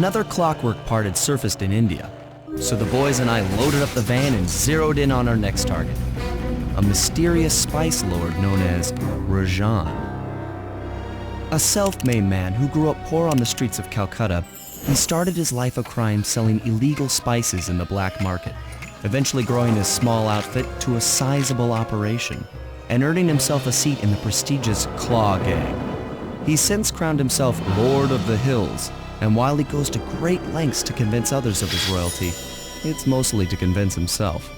Another clockwork part had surfaced in India, so the boys and I loaded up the van and zeroed in on our next target, a mysterious spice lord known as Rajan. A self-made man who grew up poor on the streets of Calcutta, he started his life of crime selling illegal spices in the black market, eventually growing his small outfit to a sizable operation and earning himself a seat in the prestigious Claw Gang. He's since crowned himself Lord of the Hills, and while he goes to great lengths to convince others of his royalty, it's mostly to convince himself.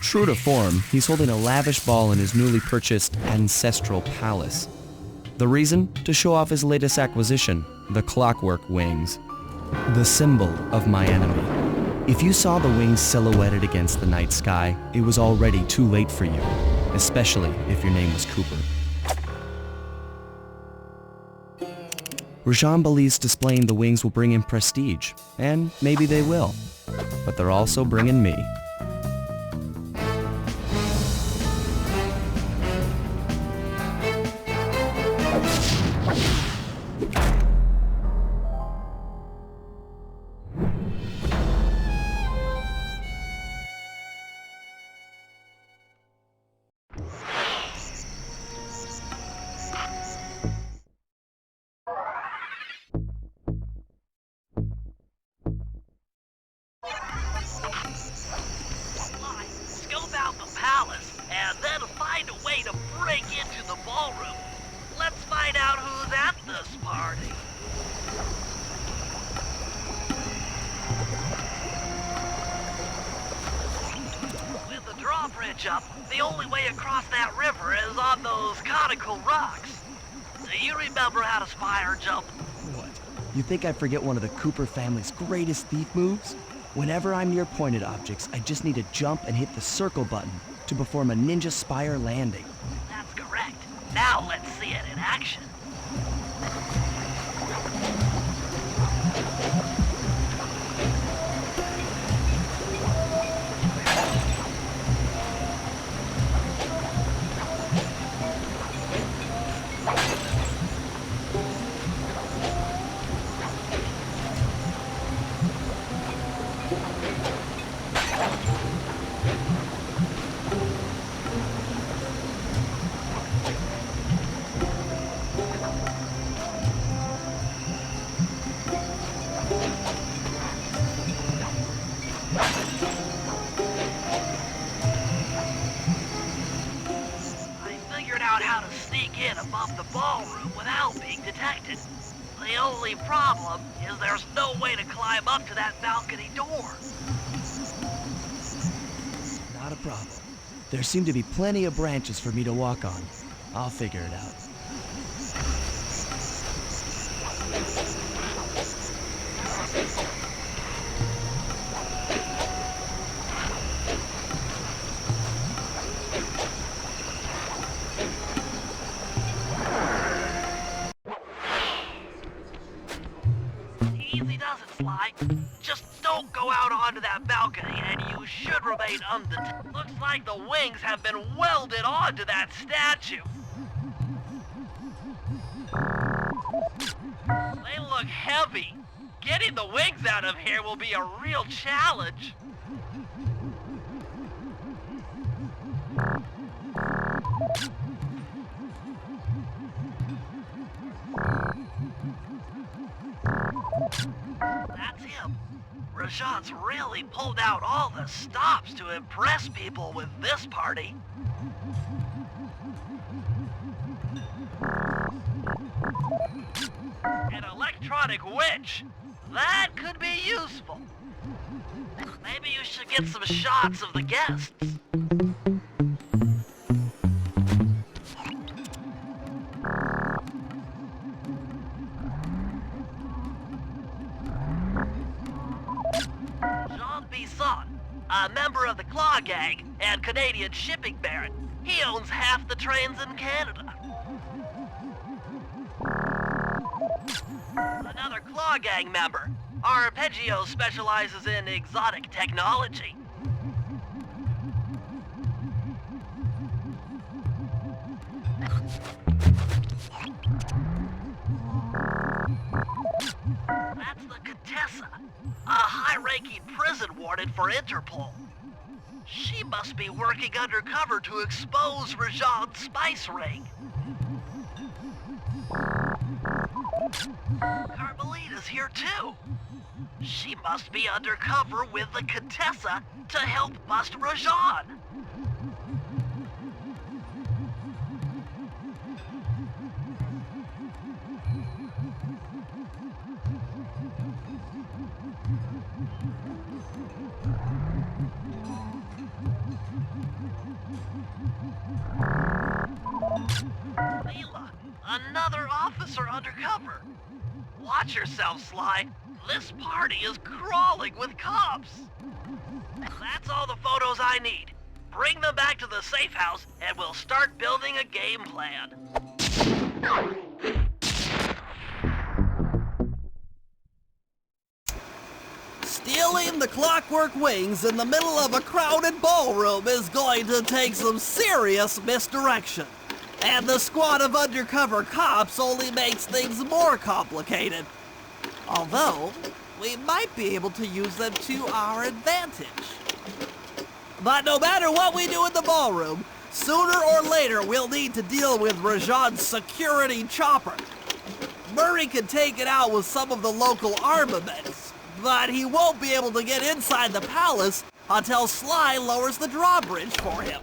True to form, he's holding a lavish ball in his newly purchased ancestral palace. The reason? To show off his latest acquisition, the clockwork wings, the symbol of my enemy. If you saw the wings silhouetted against the night sky, it was already too late for you, especially if your name was Cooper. Rajan believes displaying the wings will bring him prestige, and maybe they will, but they're also bringing me. And then find a way to break into the ballroom. Let's find out who's at this party. With the drawbridge up, the only way across that river is on those conical rocks. Do you remember how to spire jump? What? You think I forget one of the Cooper family's greatest thief moves? Whenever I'm near pointed objects, I just need to jump and hit the circle button to perform a ninja spire landing. That's correct. Now let's see it in action. How to sneak in above the ballroom without being detected. The only problem is there's no way to climb up to that balcony door. Not a problem. There seem to be plenty of branches for me to walk on. I'll figure it out. Easy does it, Sly. Just don't go out onto that balcony and you should remain undetected. Looks like the wings have been welded onto that statue. They look heavy. Getting the wings out of here will be a real challenge. That's him. Rajan's really pulled out all the stops to impress people with this party. An electronic witch. That could be useful. Maybe you should get some shots of the guests. A member of the Claw Gang and Canadian shipping baron. He owns half the trains in Canada. Another Claw Gang member. Arpeggio specializes in exotic technology. That's the Contessa, a high-ranking prison warden for Interpol. She must be working undercover to expose Rajan's spice ring. Carmelita's here too. She must be undercover with the Contessa to help bust Rajan. Leela, another officer undercover. Watch yourself, Sly. This party is crawling with cops. That's all the photos I need. Bring them back to the safe house and we'll start building a game plan. Stealing the clockwork wings in the middle of a crowded ballroom is going to take some serious misdirection. And the squad of undercover cops only makes things more complicated. Although, we might be able to use them to our advantage. But no matter what we do in the ballroom, sooner or later we'll need to deal with Rajan's security chopper. Murray can take it out with some of the local armaments, but he won't be able to get inside the palace until Sly lowers the drawbridge for him.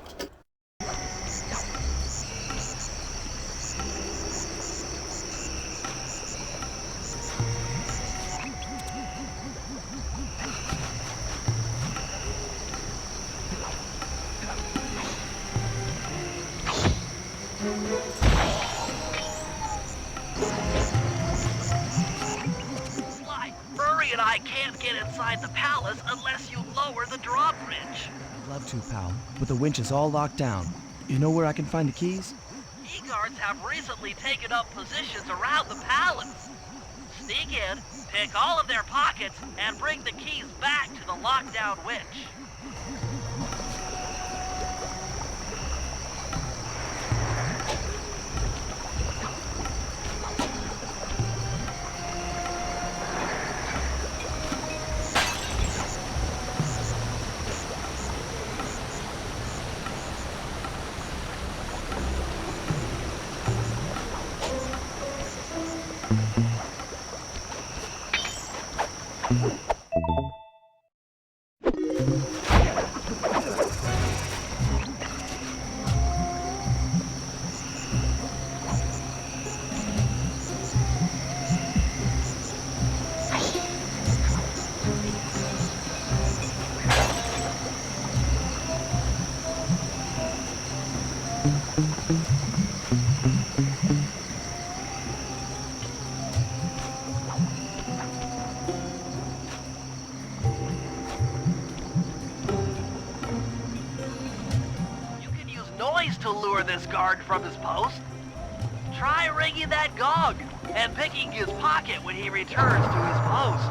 Sly, Murray and I can't get inside the palace unless you lower the drawbridge. I'd love to, pal, but the winch is all locked down. You know where I can find the keys? E-guards have recently taken up positions around the palace. Sneak in, pick all of their pockets, and bring the keys back to the lockdown winch. To lure this guard from his post. Try ringing that gong and picking his pocket when he returns to his post.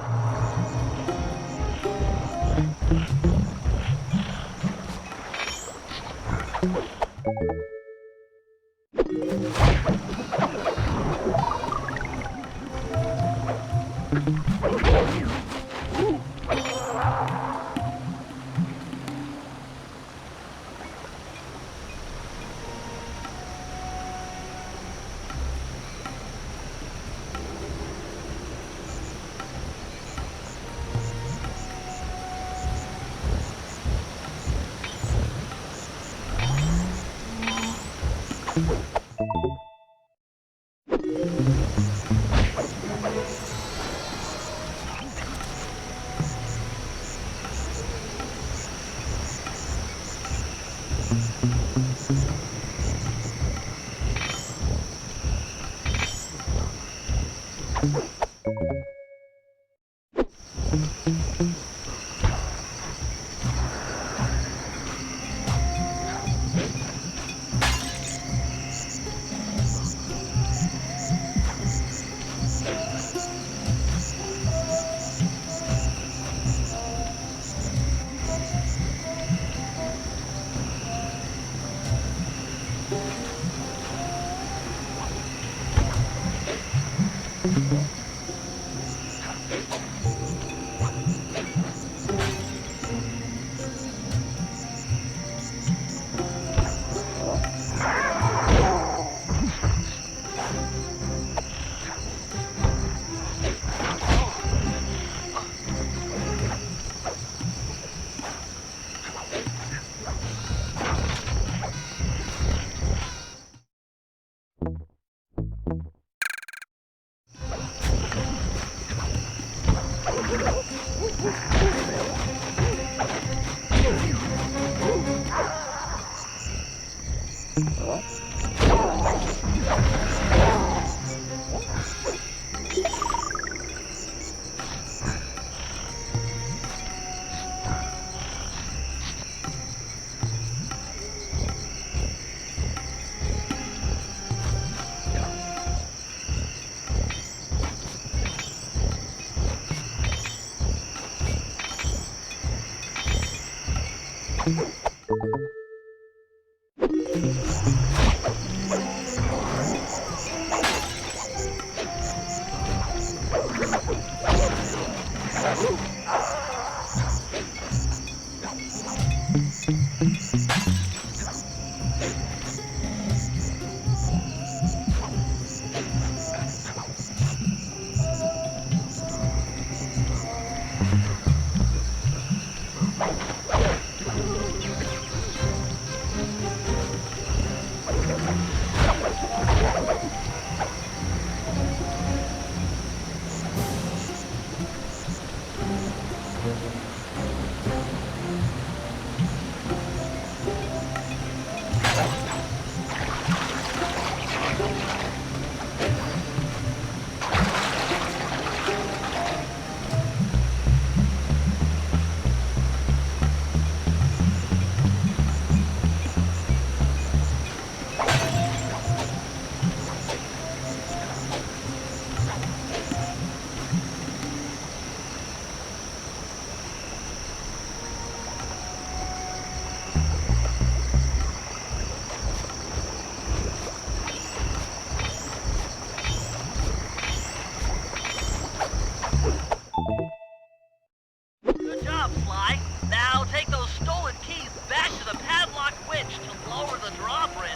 Good job, Sly. Now take those stolen keys back to the padlock winch to lower the drawbridge.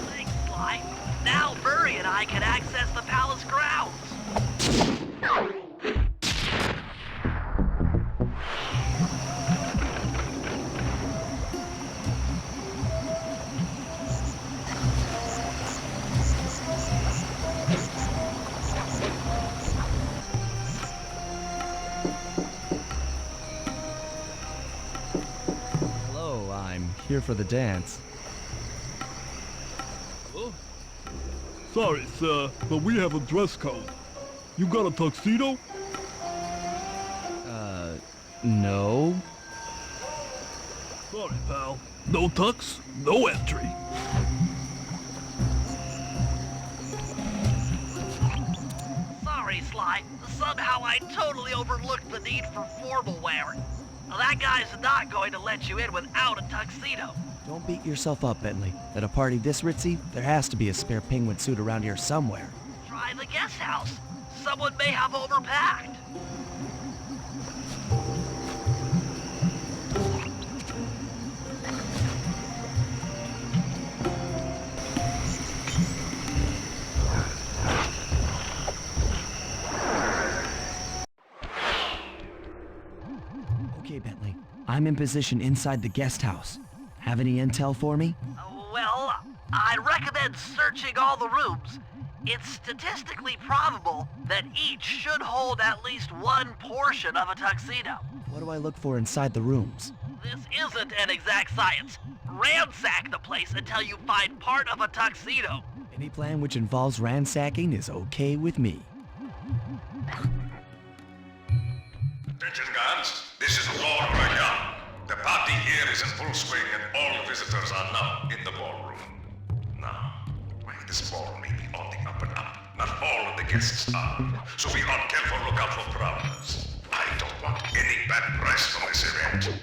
Thanks, Sly. Now Burry and I can access the palace grounds. Hello, I'm here for the dance. Sorry, sir, but we have a dress code. You got a tuxedo? No. Sorry, pal. No tux, no entry. Sorry, Sly. Somehow I totally overlooked the need for formal wear. That guy's not going to let you in without a tuxedo. Don't beat yourself up, Bentley. At a party this ritzy, there has to be a spare penguin suit around here somewhere. Try the guest house. Someone may have overpacked. Okay, Bentley. I'm in position inside the guest house. Have any intel for me? Well, I recommend searching all the rooms. It's statistically probable that each should hold at least one portion of a tuxedo. What do I look for inside the rooms? This isn't an exact science. Ransack the place until you find part of a tuxedo. Any plan which involves ransacking is okay with me. Attention guards, this is Lord Rayan. The party here is in full swing and all the visitors are now in the ballroom. Now, this ball may be on the up and up. Not all of the guests are, so be on careful lookout for prowlers. I don't want any bad press from this event.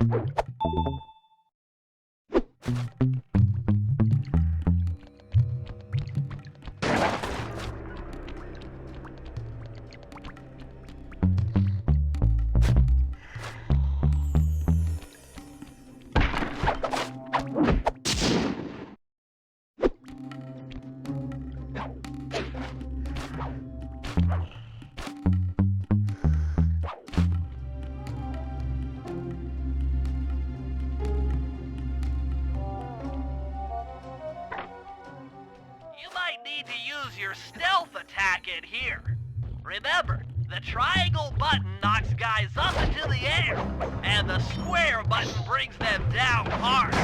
You might need to use your stealth attack in here. Remember, the triangle button knocks guys up into the air, and the square button brings them down hard.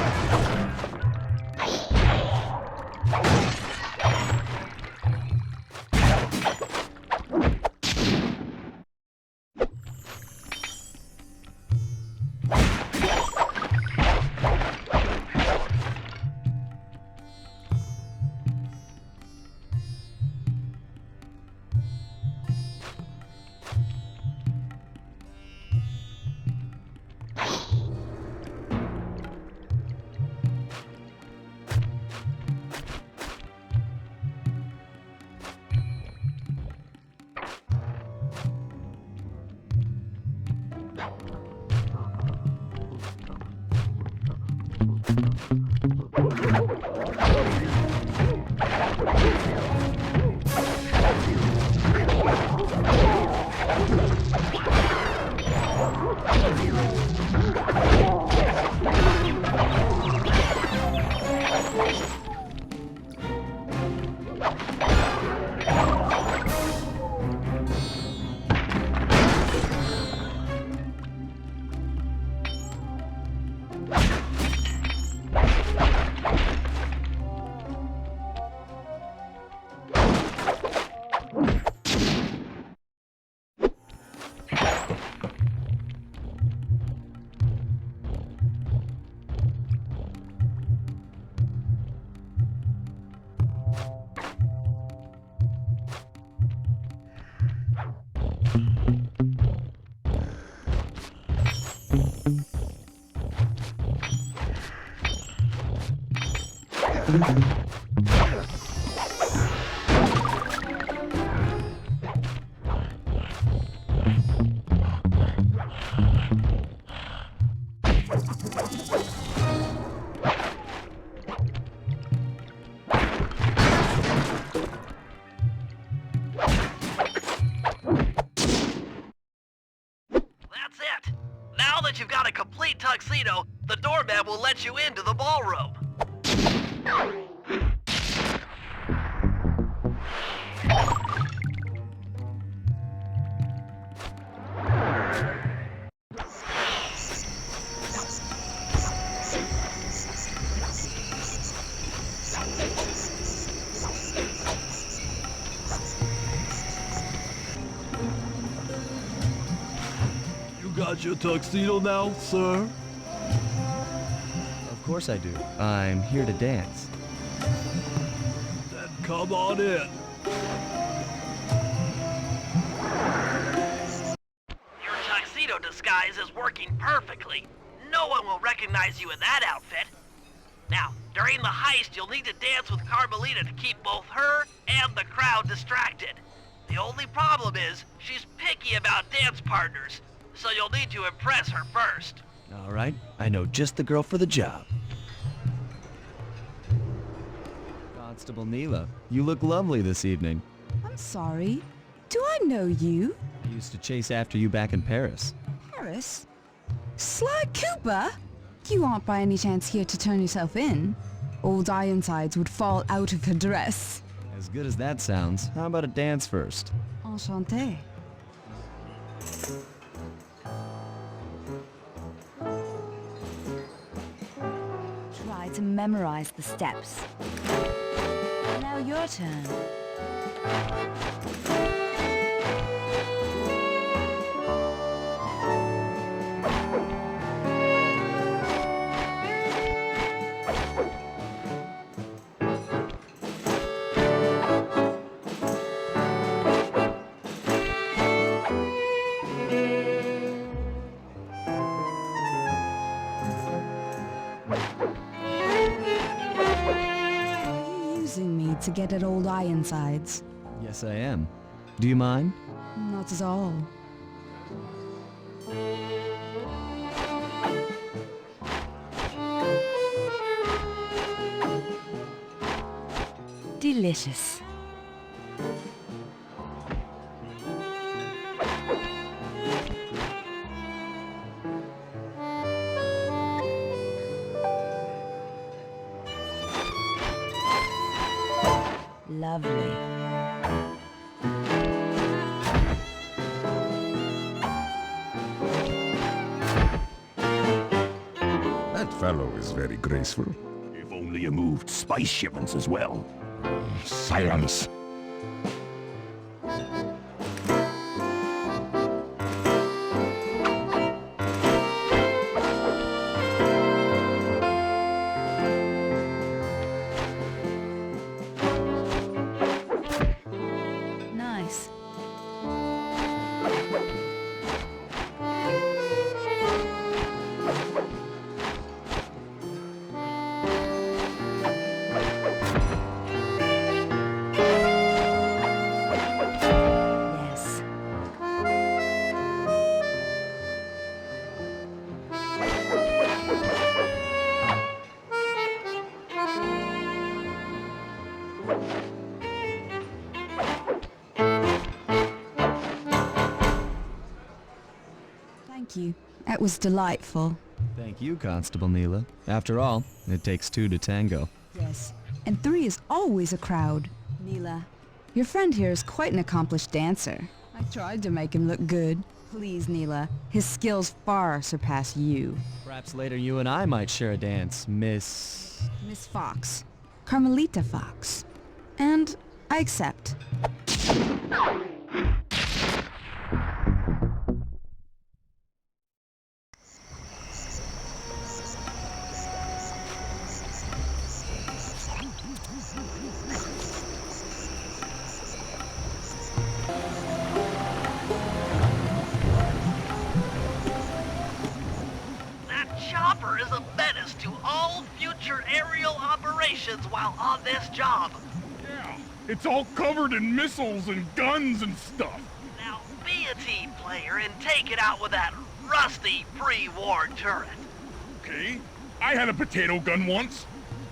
That's it. Now that you've got a complete tuxedo, the doorman will let you into the ballroom. You got your tuxedo now, sir? Of course I do. I'm here to dance. Then come on in. Your tuxedo disguise is working perfectly. No one will recognize you in that outfit. Now, during the heist, you'll need to dance with Carmelita to keep both her and the crowd distracted. The only problem is, she's picky about dance partners, so you'll need to impress her first. All right, I know just the girl for the job. Constable Neela, you look lovely this evening. I'm sorry. Do I know you? I used to chase after you back in Paris. Paris? Sly Cooper? You aren't by any chance here to turn yourself in? Old Ironsides would fall out of her dress. As good as that sounds, how about a dance first? Enchanté. Try to memorize the steps. Now your turn. get at old Ironsides. Yes, I am. Do you mind? Not at all. Delicious. Lovely. That fellow is very graceful. If only you moved spice shipments as well. Silence. Nice. Yes. Thank you. That was delightful. Thank you, Constable Neela. After all, it takes two to tango. Yes. And 3 is always a crowd. Neela, your friend here is quite an accomplished dancer. I tried to make him look good. Please, Neela. His skills far surpass you. Perhaps later you and I might share a dance, Miss... Miss Fox. Carmelita Fox. And I accept. That chopper is a menace to all future aerial operations while on this job. Yeah, it's all covered in missiles and guns and stuff. Now be a team player and take it out with that rusty pre-war turret. Okay, I had a potato gun once.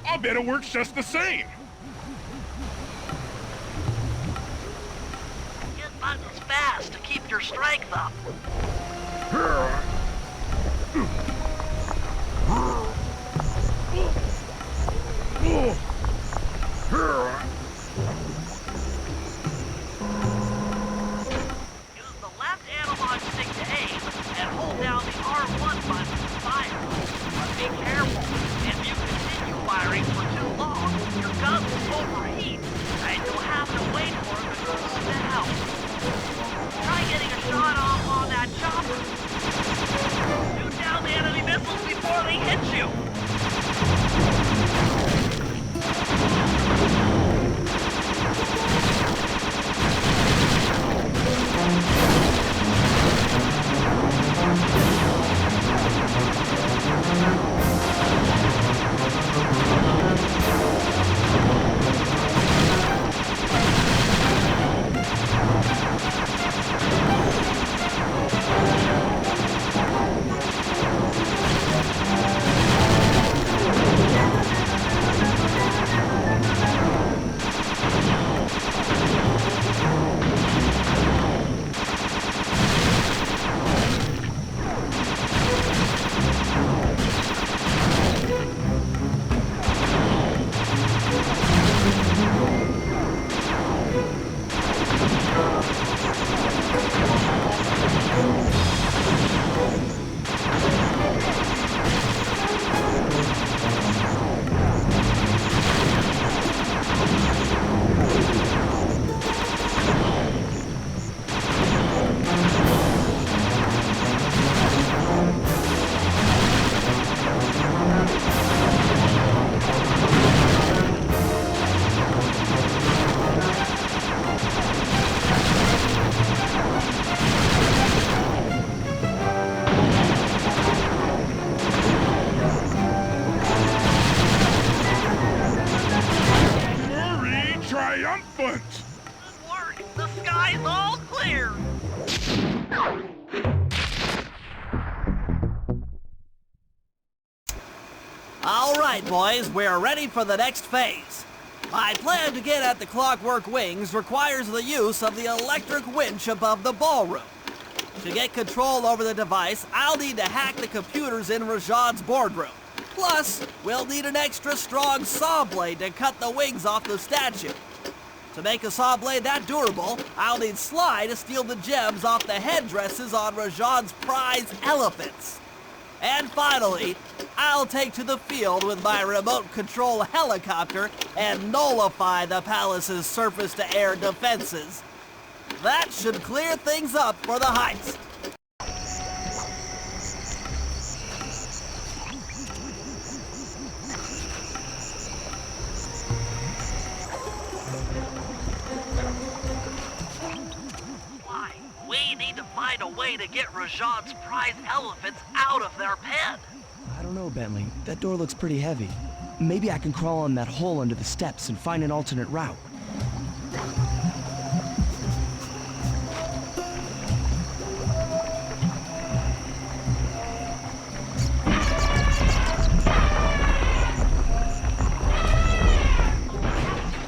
I'll bet it works just the same. Hit buttons fast to keep your strength up. Use the left analog stick to aim and hold down the R1 button to fire. But be careful. If you continue firing for too long, your gun will overheat, and you'll have to wait for it to cool down. Try getting a shot off on that chopper. Shoot down the enemy Alright boys, we're ready for the next phase. My plan to get at the clockwork wings requires the use of the electric winch above the ballroom. To get control over the device, I'll need to hack the computers in Rajan's boardroom. Plus, we'll need an extra strong saw blade to cut the wings off the statue. To make a saw blade that durable, I'll need Sly to steal the gems off the headdresses on Rajan's prize elephants. And finally, I'll take to the field with my remote control helicopter and nullify the palace's surface-to-air defenses. That should clear things up for the heist. Why? We need to find a way to get Rajan's prize elephants out of their pen. I don't know, Bentley. That door looks pretty heavy. Maybe I can crawl in that hole under the steps and find an alternate route.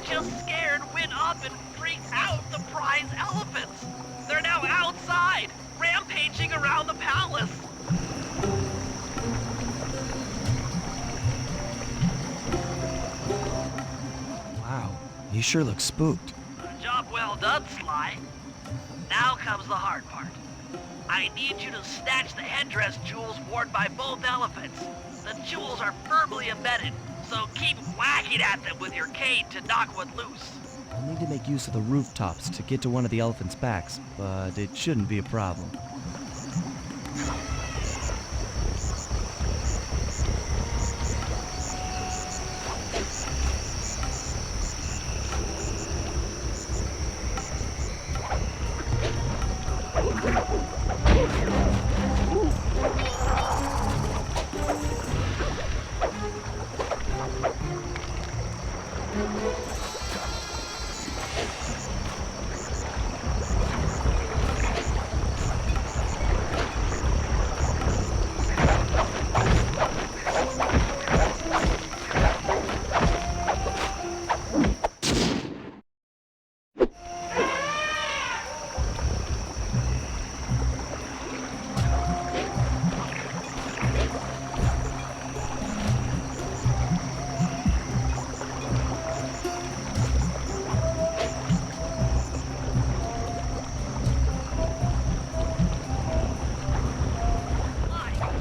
Just scared, went up and freaked out the prize elephants. They're now outside, rampaging around the palace. Wow, you sure look spooked. Job well done, Sly. Now comes the hard part. I need you to snatch the headdress jewels worn by both elephants. The jewels are firmly embedded, so keep whacking at them with your cane to knock one loose. I'll need to make use of the rooftops to get to one of the elephants' backs, but it shouldn't be a problem.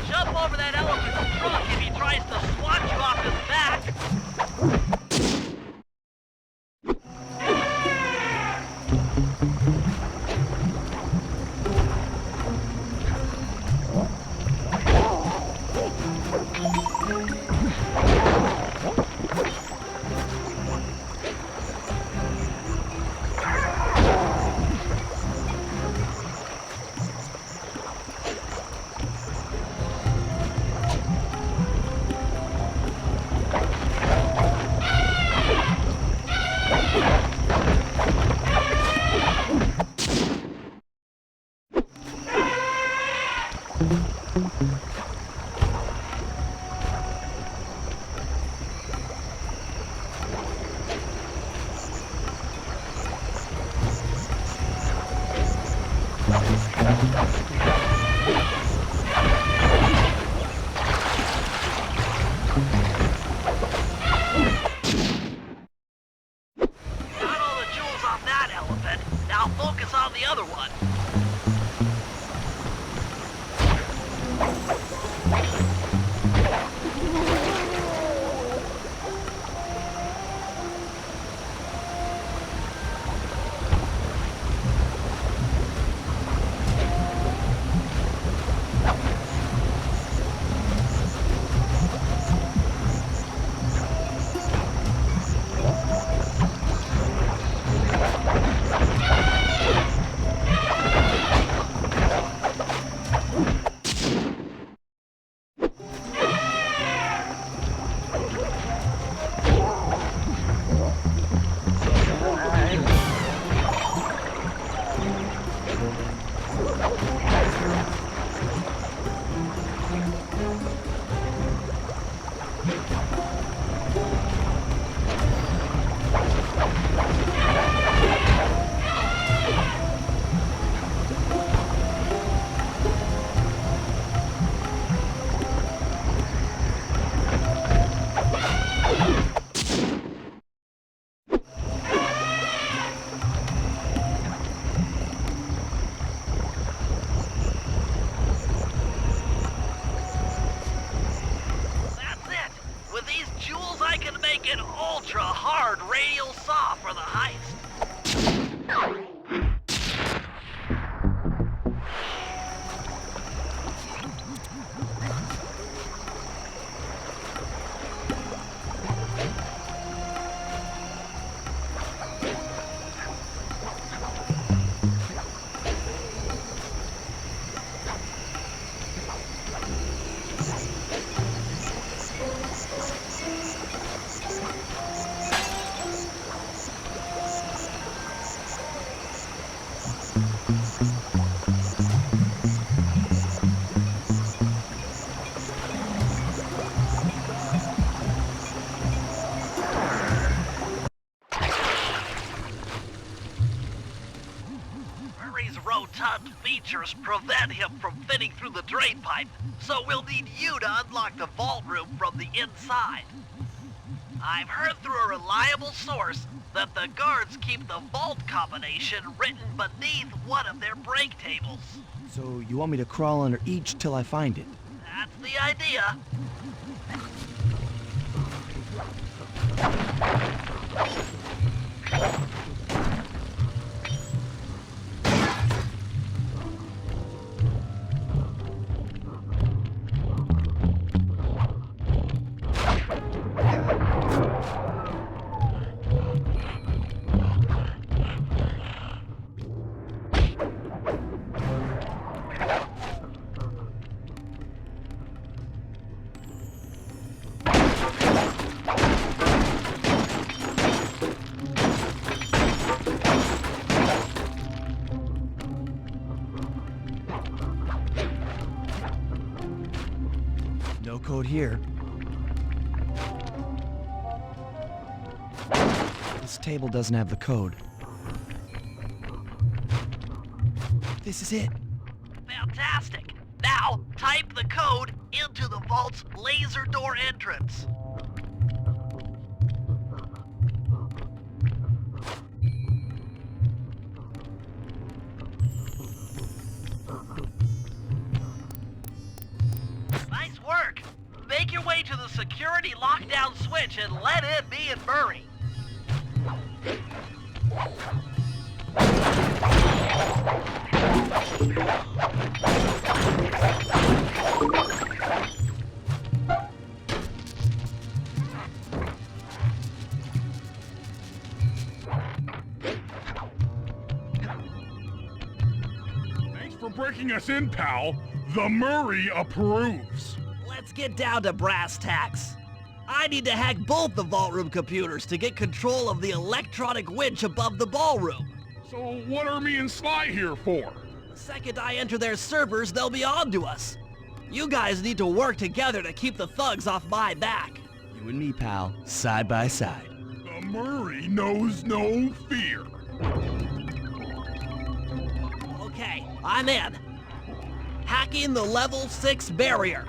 Jump over that elephant's trunk if he tries to swat you off his back. Got all the jewels off that elephant. Now focus on the other one. charcters prevent him from fitting through the drain pipe, so we'll need you to unlock the vault room from the inside. I've heard through a reliable source that the guards keep the vault combination written beneath one of their break tables. So you want me to crawl under each till I find it? That's the idea. No code here. This table doesn't have the code. This is it. Fantastic. Now, type the code into the vault's laser door entrance. Nice work. Make your way to the security lockdown switch and let in me and Murray. Thanks for breaking us in, pal. The Murray approves. Let's get down to brass tacks. I need to hack both the vault room computers to get control of the electronic winch above the ballroom. So what are me and Sly here for? The second I enter their servers, they'll be on to us. You guys need to work together to keep the thugs off my back. You and me, pal, side by side. The Murray knows no fear. Okay, I'm in. Hacking the level 6 barrier.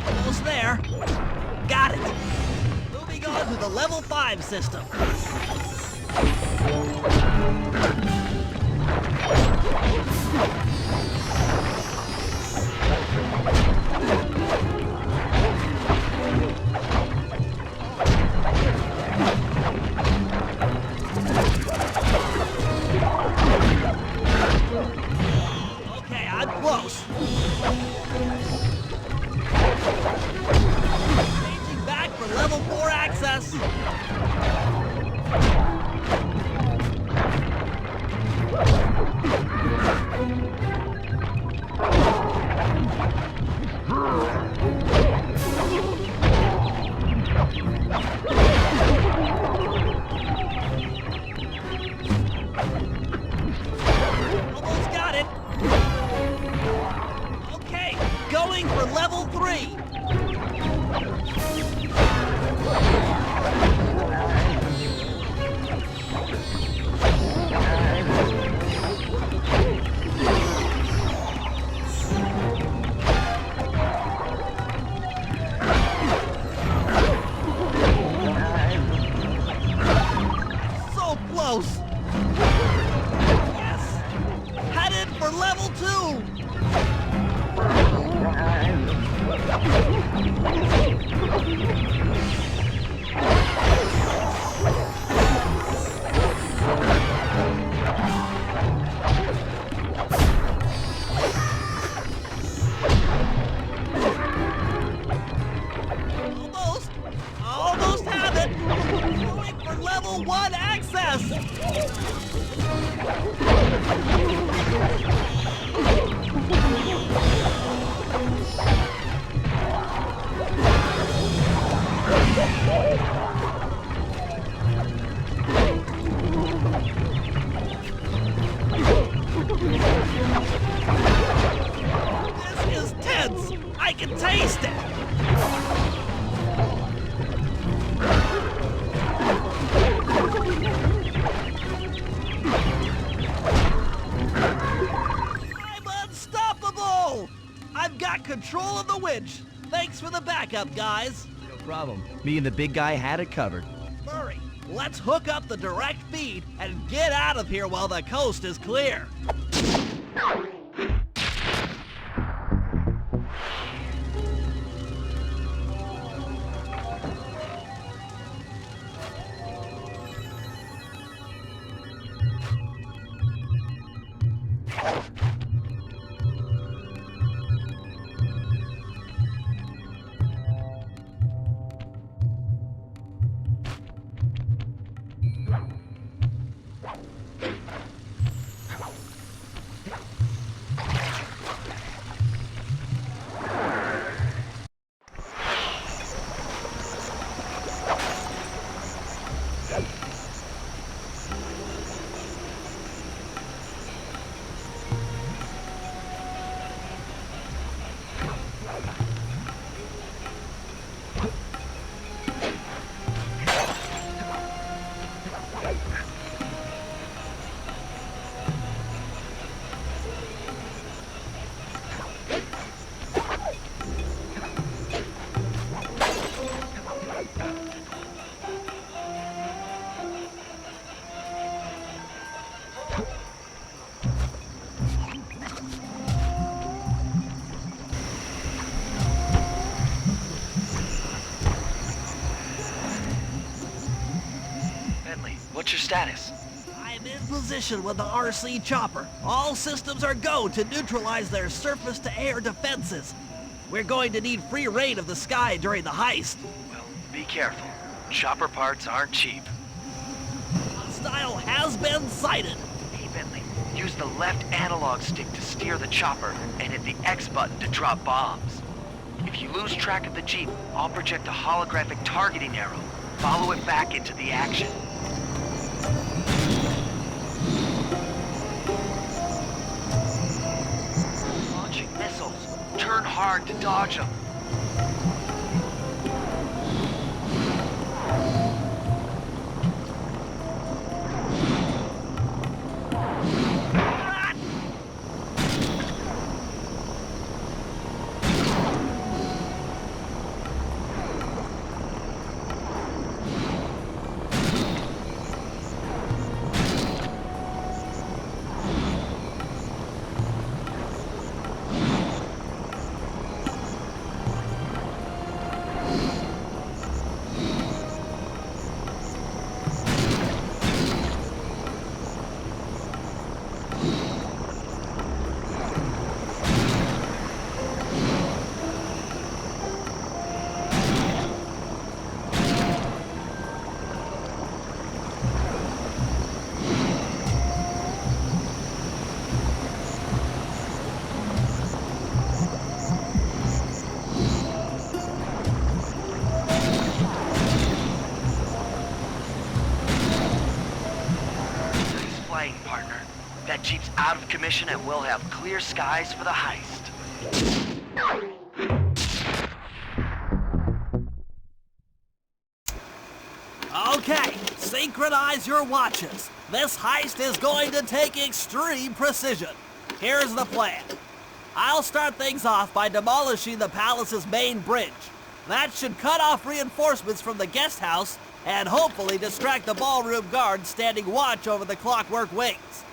Almost there. Got it. Moving on to the level 5 system. Okay, I'm close. Changing back for level 4 access. Almost got it. Okay, going for level 3. So close. Yes. Headed for level 2. Almost have it. Going for level 1 access. This is tense! I can taste it! I'm unstoppable! I've got control of the winch. Thanks for the backup, guys. No problem. Me and the big guy had it covered. Murray, let's hook up the direct feed and get out of here while the coast is clear. What's your status? I'm in position with the RC chopper. All systems are go to neutralize their surface-to-air defenses. We're going to need free reign of the sky during the heist. Well, be careful. Chopper parts aren't cheap. Hostile has been sighted. Hey, Bentley, use the left analog stick to steer the chopper and hit the X button to drop bombs. If you lose track of the Jeep, I'll project a holographic targeting arrow. Follow it back into the action. Launching missiles. Turn hard to dodge them. Partner. That Jeep's out of commission and we'll have clear skies for the heist. Okay, synchronize your watches. This heist is going to take extreme precision. Here's the plan. I'll start things off by demolishing the palace's main bridge. That should cut off reinforcements from the guest house and hopefully distract the ballroom guards standing watch over the Clockwork Wings.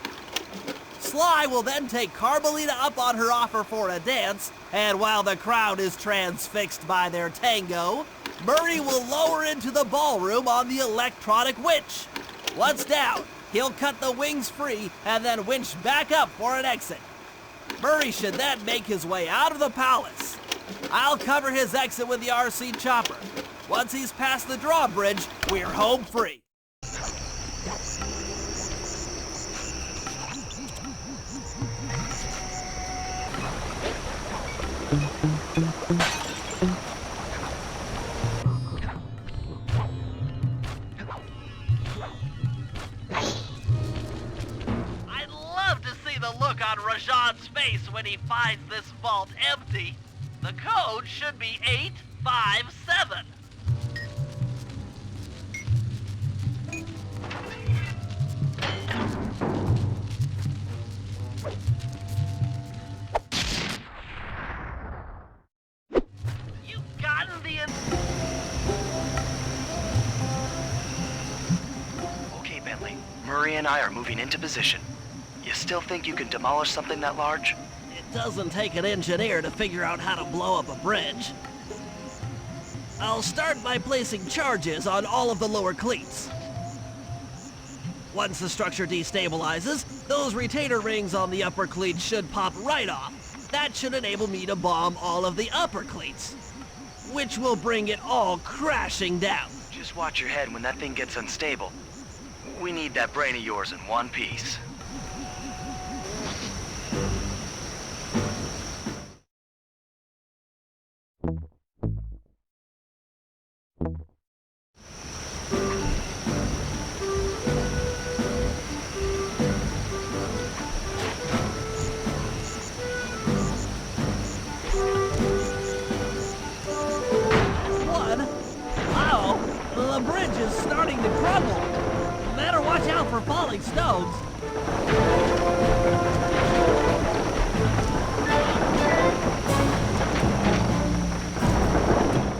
Sly will then take Carmelita up on her offer for a dance, and while the crowd is transfixed by their tango, Murray will lower into the ballroom on the electronic winch. Once down, he'll cut the wings free and then winch back up for an exit. Murray should then make his way out of the palace. I'll cover his exit with the RC chopper. Once he's past the drawbridge, we're home free. on Rajan's face when he finds this vault empty. The code should be 857. You've gotten the... Okay, Bentley. Murray and I are moving into position. You still think you can demolish something that large? It doesn't take an engineer to figure out how to blow up a bridge. I'll start by placing charges on all of the lower cleats. Once the structure destabilizes, those retainer rings on the upper cleats should pop right off. That should enable me to bomb all of the upper cleats, which will bring it all crashing down. Just watch your head when that thing gets unstable. We need that brain of yours in one piece. The bridge is starting to crumble. Better watch out for falling stones.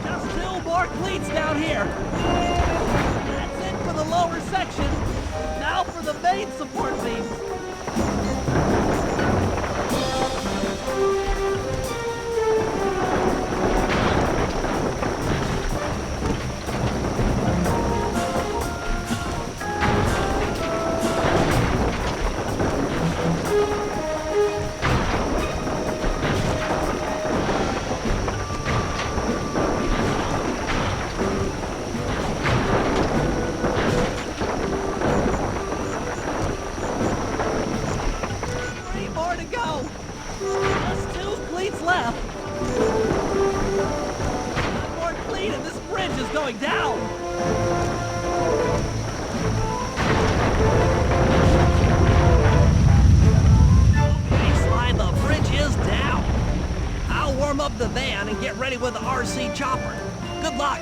Just 2 more cleats down here. That's it for the lower section. Now for the main support beams. Left. One more cleat and this bridge is going down. Okay, Sly, the bridge is down. I'll warm up the van and get ready with the RC chopper. Good luck.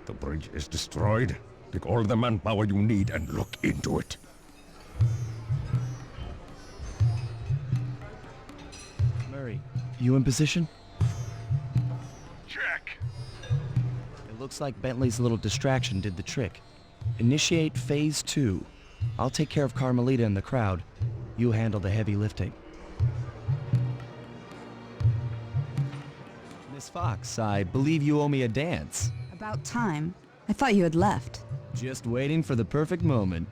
The bridge is destroyed. Take all the manpower you need and look into it. You in position? Check. It looks like Bentley's little distraction did the trick. Initiate phase 2. I'll take care of Carmelita and the crowd. You handle the heavy lifting. Miss Fox, I believe you owe me a dance. About time. I thought you had left. Just waiting for the perfect moment.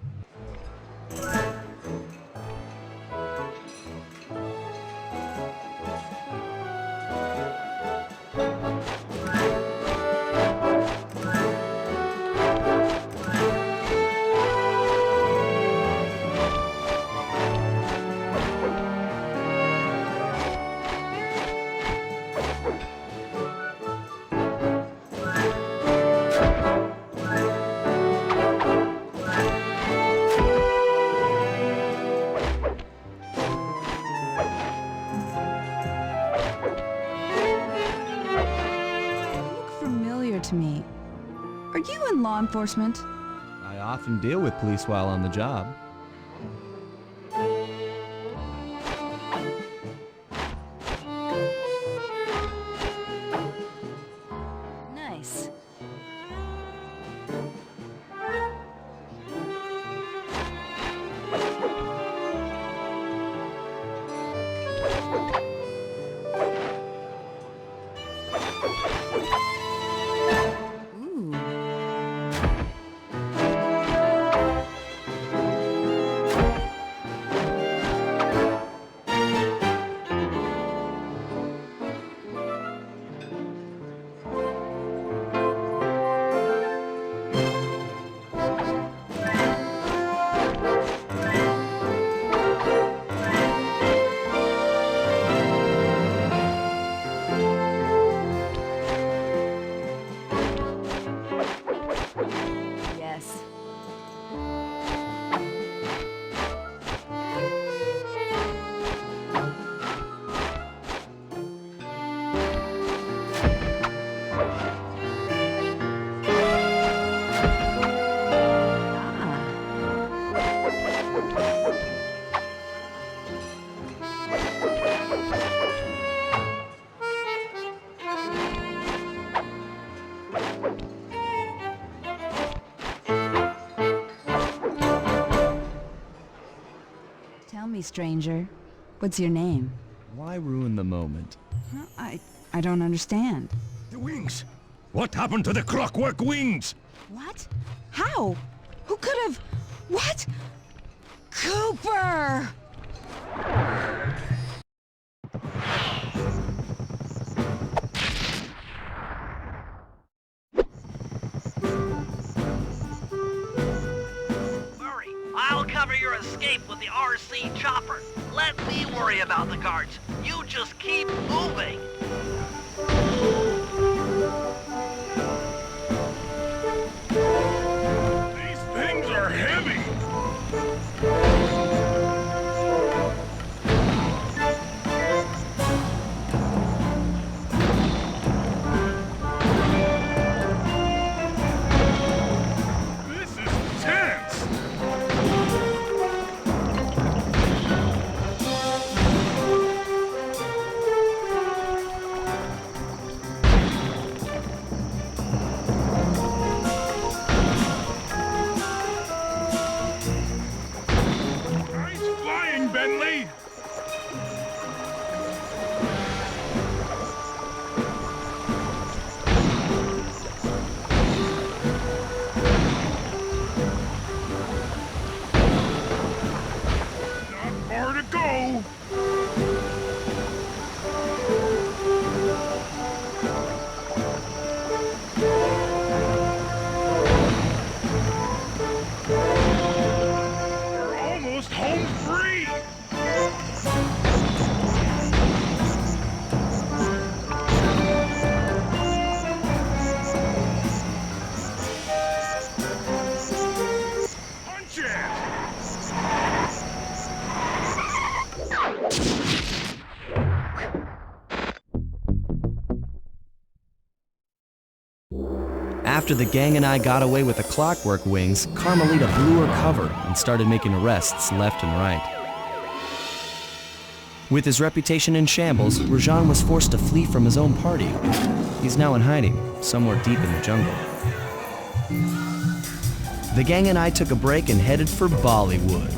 To me. Are you in law enforcement? I often deal with police while on the job. Nice. me, stranger. What's your name? Why ruin the moment? I don't understand. The wings! What happened to the clockwork wings? What? How? Who could have... What? Cooper! Murray, I'll cover your escape with the RC chopper. Let me worry about the guards. You just keep moving. These things are heavy. This is tense. Nice flying, Bentley. Not far to go. We're almost home free. Punch it. After the gang and I got away with the clockwork wings, Carmelita blew her cover and started making arrests left and right. With his reputation in shambles, Rajan was forced to flee from his own party. He's now in hiding, somewhere deep in the jungle. The gang and I took a break and headed for Bollywood.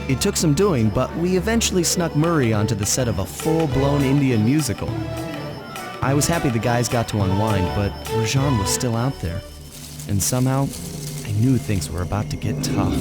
It took some doing, but we eventually snuck Murray onto the set of a full-blown Indian musical. I was happy the guys got to unwind, but Rajan was still out there. And somehow, I knew things were about to get tough.